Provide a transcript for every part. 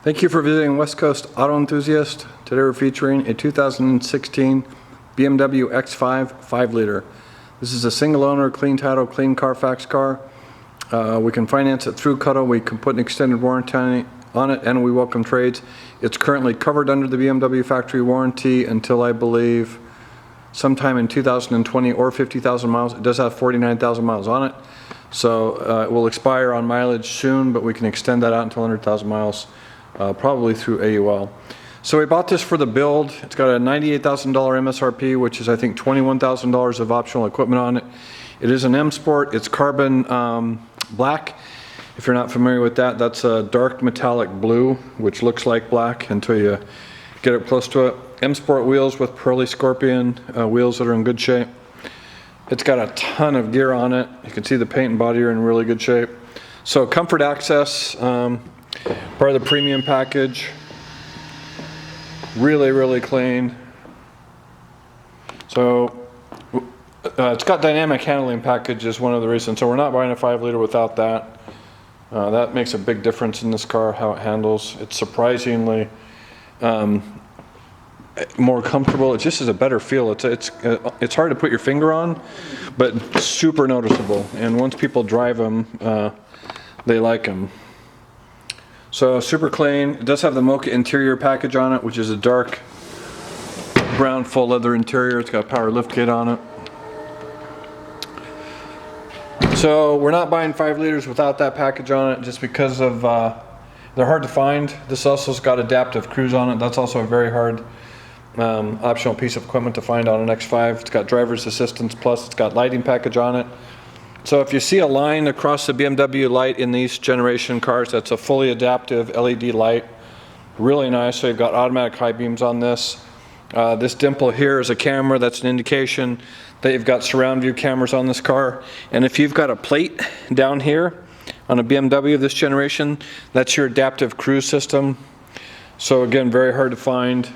Thank you for visiting West Coast Auto Enthusiast. Today we're featuring a 2016 BMW X5 5-liter. This is a single owner, clean title, clean Carfax car. We can finance it through Cuttle. We can put an extended warranty on it, and we welcome trades. It's currently covered under the BMW factory warranty until I believe sometime in 2020 or 50,000 miles. It does have 49,000 miles on it. So it will expire on mileage soon, but we can extend that out until 100,000 miles. Probably through AUL. So we bought this for the build. It's got a $98,000 MSRP, which is I think $21,000 of optional equipment on it. It is an M Sport. It's carbon black. If you're not familiar with that, that's a dark metallic blue, which looks like black until you get up close to it. M Sport wheels with Pearly Scorpion wheels that are in good shape. It's got a ton of gear on it. You can see the paint and body are in really good shape. So comfort access. Part of the premium package. Really clean. So it's got dynamic handling package is one of the reasons. So we're not buying a 5-liter without that. That makes a big difference in this car, how it handles. It's surprisingly more comfortable. It just has a better feel. It's hard to put your finger on, but super noticeable. And once people drive them, they like them. So super clean. It does have the Mocha interior package on it, which is a dark brown full leather interior. It's got a power liftgate on it. So we're not buying 5 liters without that package on it, just because of they're hard to find. This also's got adaptive cruise on it. That's also a very hard optional piece of equipment to find on an X5. It's got driver's assistance, plus it's got lighting package on it. So if you see a line across the BMW light in these generation cars, that's a fully adaptive LED light. Really nice. So you've got automatic high beams on this. This dimple here is a camera. That's an indication that you've got surround view cameras on this car. And if you've got a plate down here on a BMW of this generation, that's your adaptive cruise system. So again, very hard to find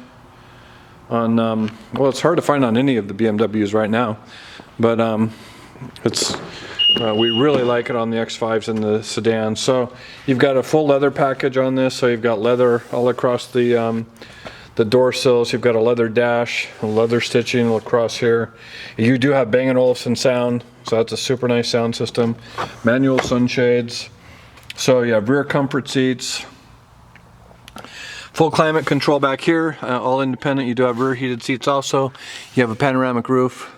on, well, it's hard to find on any of the BMWs right now, but we really like it on the X5s and the sedan. So you've got a full leather package on this. So you've got leather all across the door sills. You've got a leather dash, a leather stitching across here. You do have Bang & Olufsen sound, so that's a super nice sound system. Manual sunshades. So you have rear comfort seats. Full climate control back here, all independent. You do have rear heated seats also. You have a panoramic roof.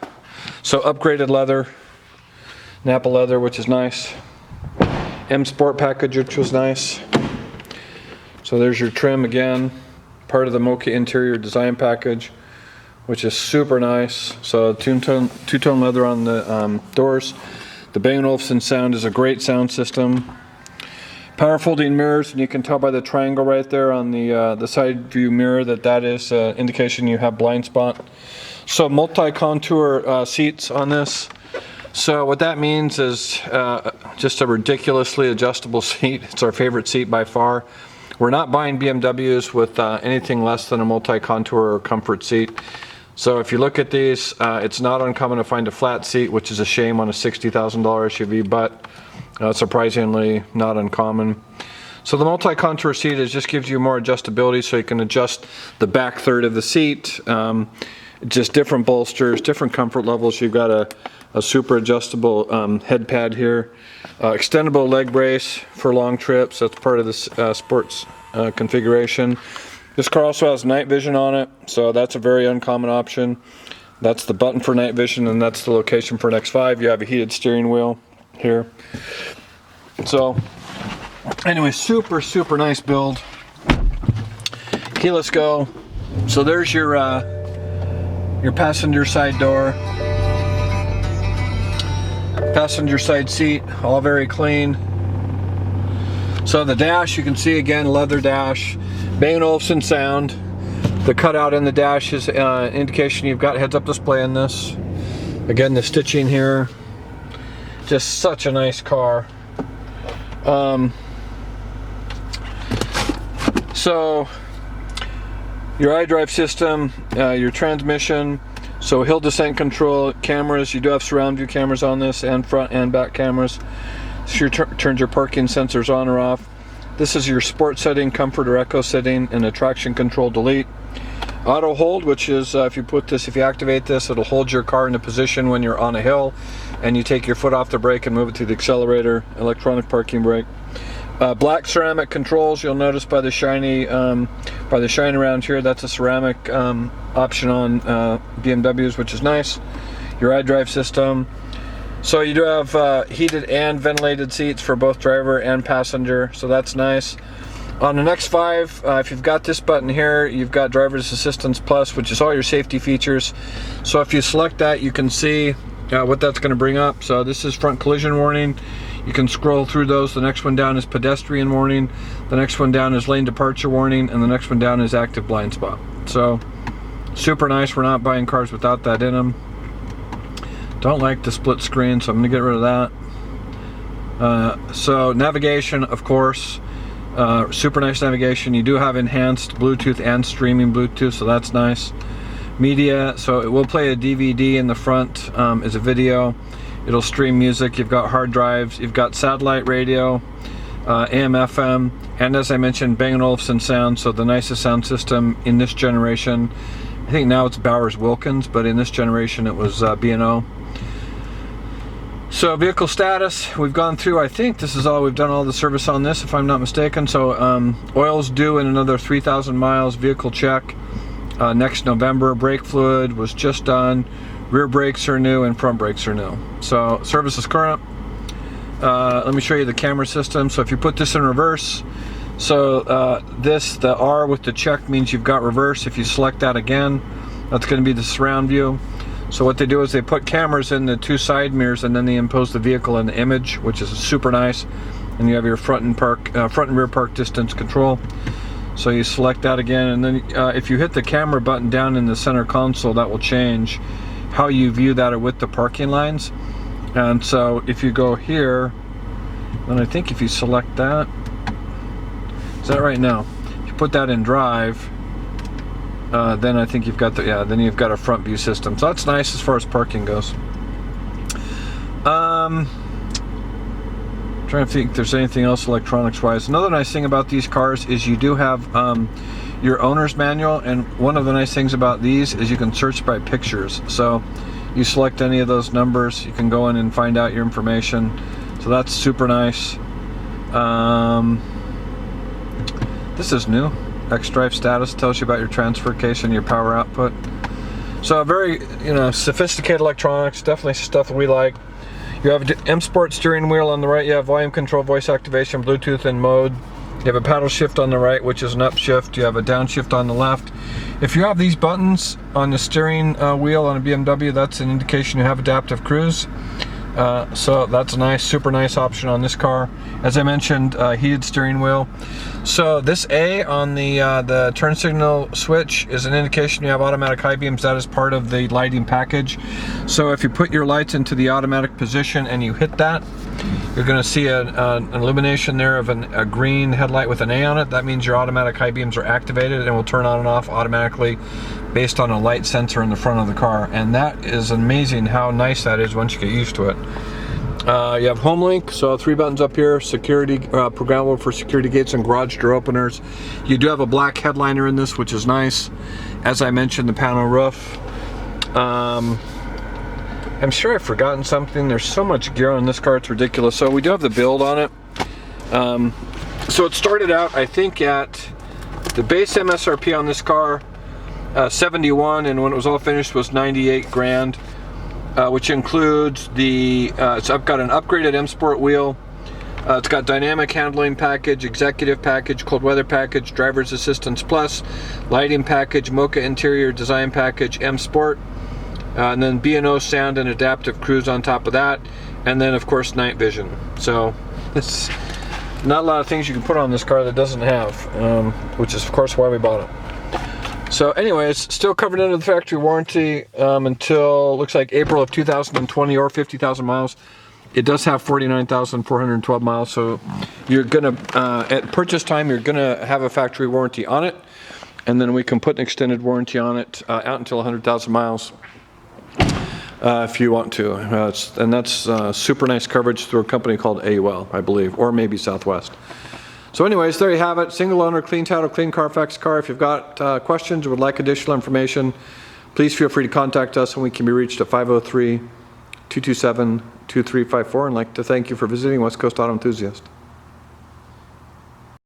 So upgraded leather. Nappa leather, which is nice. M Sport package, which was nice. So there's your trim again. Part of the Mocha interior design package, which is super nice. So two-tone leather on the doors. The Bang & Olufsen sound is a great sound system. Power folding mirrors, and you can tell by the triangle right there on the side view mirror that is indication you have blind spot. So multi-contour seats on this. So what that means is just a ridiculously adjustable seat. It's our favorite seat by far. We're not buying BMWs with anything less than a multi-contour or comfort seat. So if you look at these, it's not uncommon to find a flat seat, which is a shame on a $60,000 SUV, but surprisingly not uncommon. So the multi-contour seat just gives you more adjustability, so you can adjust the back third of the seat. Just different bolsters, different comfort levels. You've got a super adjustable head pad here. Extendable leg brace for long trips. That's part of the sports configuration. This car also has night vision on it, so that's a very uncommon option. That's the button for night vision, and that's the location for an X5. You have a heated steering wheel here. So anyway, super nice build. Keyless go. So there's your passenger side door. Passenger side seat, all very clean. So the dash, you can see again, leather dash, Bang & Olufsen sound. The cutout in the dash is indication you've got heads-up display in this. Again, the stitching here, just such a nice car. So your iDrive system, your transmission. So hill descent control, cameras, you do have surround view cameras on this, and front and back cameras. So turns your parking sensors on or off. This is your sport setting, comfort or eco setting, and a traction control delete. Auto hold, which is if you activate this, it'll hold your car in a position when you're on a hill and you take your foot off the brake and move it to the accelerator. Electronic parking brake. Black ceramic controls. You'll notice by the shiny around here, that's a ceramic option on BMWs, which is nice. Your iDrive system. So you do have heated and ventilated seats for both driver and passenger, so that's nice. On the X5, if you've got this button here, you've got Driver's Assistance Plus, which is all your safety features. So if you select that, you can see what that's going to bring up. So this is front collision warning. You can scroll through those. The next one down is pedestrian warning. The next one down is lane departure warning. And the next one down is active blind spot. So super nice. We're not buying cars without that in them. Don't like the split screen, so I'm going to get rid of that. So navigation, of course. Super nice navigation. You do have enhanced Bluetooth and streaming Bluetooth, so that's nice. Media, so it will play a DVD in the front as a video. It'll stream music. You've got hard drives. You've got satellite radio, AM, FM, and as I mentioned, Bang & Olufsen sound, so the nicest sound system in this generation. I think now it's Bowers-Wilkins, but in this generation it was B&O. So vehicle status, we've gone through, I think this is all, we've done all the service on this if I'm not mistaken. So oil's due in another 3,000 miles, vehicle check next November. Brake fluid was just done, rear brakes are new and front brakes are new. So service is current. Let me show you the camera system. So if you put this in reverse, so the R with the check means you've got reverse. If you select that again, that's going to be the surround view. So what they do is they put cameras in the two side mirrors and then they impose the vehicle in the image, which is super nice. And you have your front and rear park distance control. So you select that again, and then if you hit the camera button down in the center console, that will change how you view that with the parking lines. And so if you go here, then I think if you select that, is that right now? If you put that in drive, then I think you've got then you've got a front view system. So that's nice as far as parking goes. Trying to think if there's anything else electronics wise. Another nice thing about these cars is you do have your owner's manual, and one of the nice things about these is you can search by pictures. So you select any of those numbers, you can go in and find out your information. So that's super nice. This is new. xDrive status tells you about your transfer case and your power output. So very, sophisticated electronics, definitely stuff we like. You have an M Sport steering wheel on the right. You have volume control, voice activation, Bluetooth and mode. You have a paddle shift on the right, which is an upshift. You have a downshift on the left. If you have these buttons on the steering wheel on a BMW, that's an indication you have adaptive cruise. So that's a nice, super nice option on this car. As I mentioned, heated steering wheel. So this A on the turn signal switch is an indication you have automatic high beams. That is part of the lighting package. So if you put your lights into the automatic position and you hit that, you're going to see an illumination there of a green headlight with an A on it. That means your automatic high beams are activated and will turn on and off automatically based on a light sensor in the front of the car. And that is amazing how nice that is once you get used to it. You have home link, so 3 buttons up here, security, programmable for security gates and garage door openers. You do have a black headliner in this, which is nice. As I mentioned, the panel roof. I'm sure I've forgotten something. There's so much gear on this car, it's ridiculous. So we do have the build on it. So it started out, I think, at the base MSRP on this car, 71, and when it was all finished was 98 grand, which includes the, so I've got an upgraded M Sport wheel. It's got dynamic handling package, executive package, cold weather package, driver's assistance plus, lighting package, Mocha interior design package, M Sport, and then B&O sound and adaptive cruise on top of that, and then of course night vision. So it's not a lot of things you can put on this car that doesn't have, which is of course why we bought it. So anyways, still covered under the factory warranty until looks like April of 2020 or 50,000 miles. It does have 49,412 miles, so you're gonna at purchase time you're gonna have a factory warranty on it, and then we can put an extended warranty on it out until 100,000 miles if you want to. And that's super nice coverage through a company called AUL, I believe, or maybe Southwest. So anyways, there you have it. Single owner, clean title, clean Carfax car. If you've got questions or would like additional information, please feel free to contact us, and we can be reached at 503-227-2354. And I'd like to thank you for visiting West Coast Auto Enthusiast.